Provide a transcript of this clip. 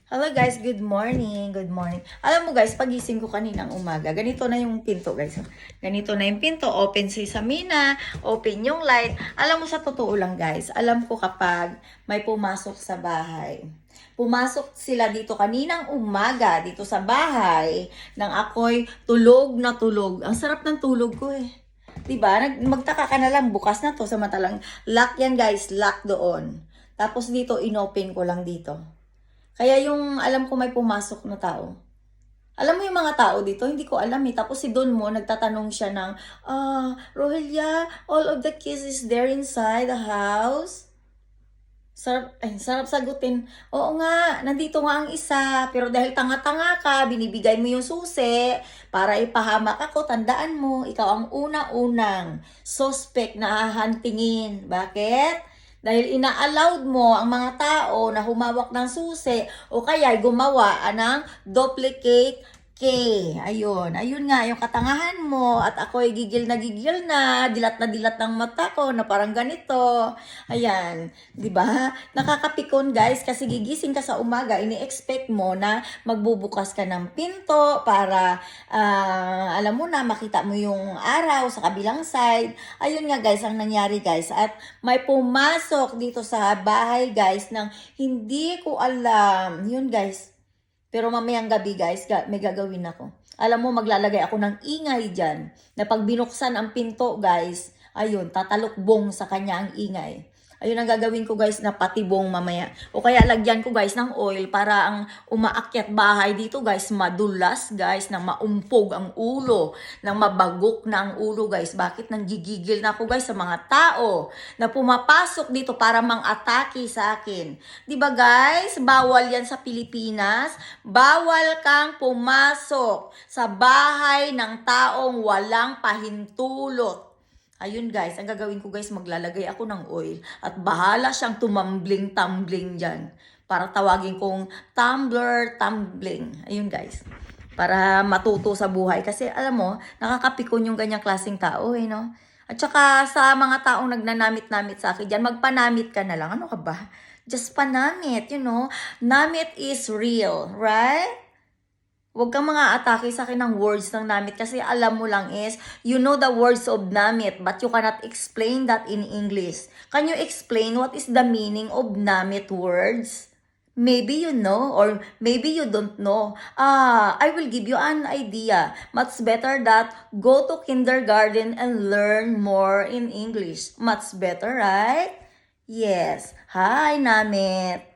Hello guys, good morning, good morning. Alam mo guys, pagising ko kaninang umaga, ganito na yung pinto guys. Ganito na yung pinto, open si Samina, open yung light. Alam mo sa totoo lang guys, alam ko kapag may pumasok sa bahay. Pumasok sila dito kaninang umaga, dito sa bahay, nang ako'y tulog na tulog. Ang sarap ng tulog ko eh. Diba? Magtaka ka na lang, bukas na to, samantalang lock yan guys, lock doon. Tapos dito, inopen ko lang dito. Kaya yung alam ko may pumasok na tao. Alam mo yung mga tao dito, hindi ko alam eh. Tapos si Don mo, nagtatanong siya ng, Rogelia, all of the keys is there inside the house? Sarap sagutin. Oo nga, nandito nga ang isa. Pero dahil tanga-tanga ka, binibigay mo yung susi para ipahamak ako. Tandaan mo, ikaw ang una-unang suspect na hahantingin. Bakit? Dahil ina-allowed mo ang mga tao na humawak ng susi o kaya gumawa ng duplicate key. Ayun nga, yung katangahan mo at ako'y gigil na, dilat ng mata ko na parang ganito. Ayan, di ba? Nakakapikon guys kasi gigising ka sa umaga, ini-expect mo na magbubukas ka ng pinto para alam mo na makita mo yung araw sa kabilang side. Ayun nga guys, ang nangyari guys at may pumasok dito sa bahay guys nang hindi ko alam. Yun guys. Pero mamayang gabi guys, may gagawin ako. Alam mo, maglalagay ako ng ingay dyan. Na pag binuksan ang pinto guys, ayun, tatalukbong sa kanya ang ingay. Ayun ang gagawin ko guys na patibong mamaya. O kaya lagyan ko guys ng oil para ang umaakyat bahay dito guys, madulas guys, na maumpog ang ulo, na mabagok na ang ulo guys. Bakit nang gigigil na ako guys sa mga tao na pumapasok dito para mang-atake sa akin. Diba guys, bawal yan sa Pilipinas. Bawal kang pumasok sa bahay ng taong walang pahintulot. Ayun guys, ang gagawin ko guys, maglalagay ako ng oil at bahala siyang tumambling-tumbling dyan. Para tawagin kong tumbling. Ayun guys, para matuto sa buhay. Kasi alam mo, nakakapikon yung ganyang klaseng tao eh, no? At saka sa mga taong nagnanamit-namit sa akin dyan, magpanamit ka na lang. Ano ka ba? Just panamit, you know? Namit is real, right? Huwag kang mga atake sa akin ng words ng namit kasi alam mo lang is, you know the words of namit but you cannot explain that in English. Can you explain what is the meaning of namit words? Maybe you know or maybe you don't know. I will give you an idea. Much better that go to kindergarten and learn more in English. Much better, right? Yes. Hi, namit.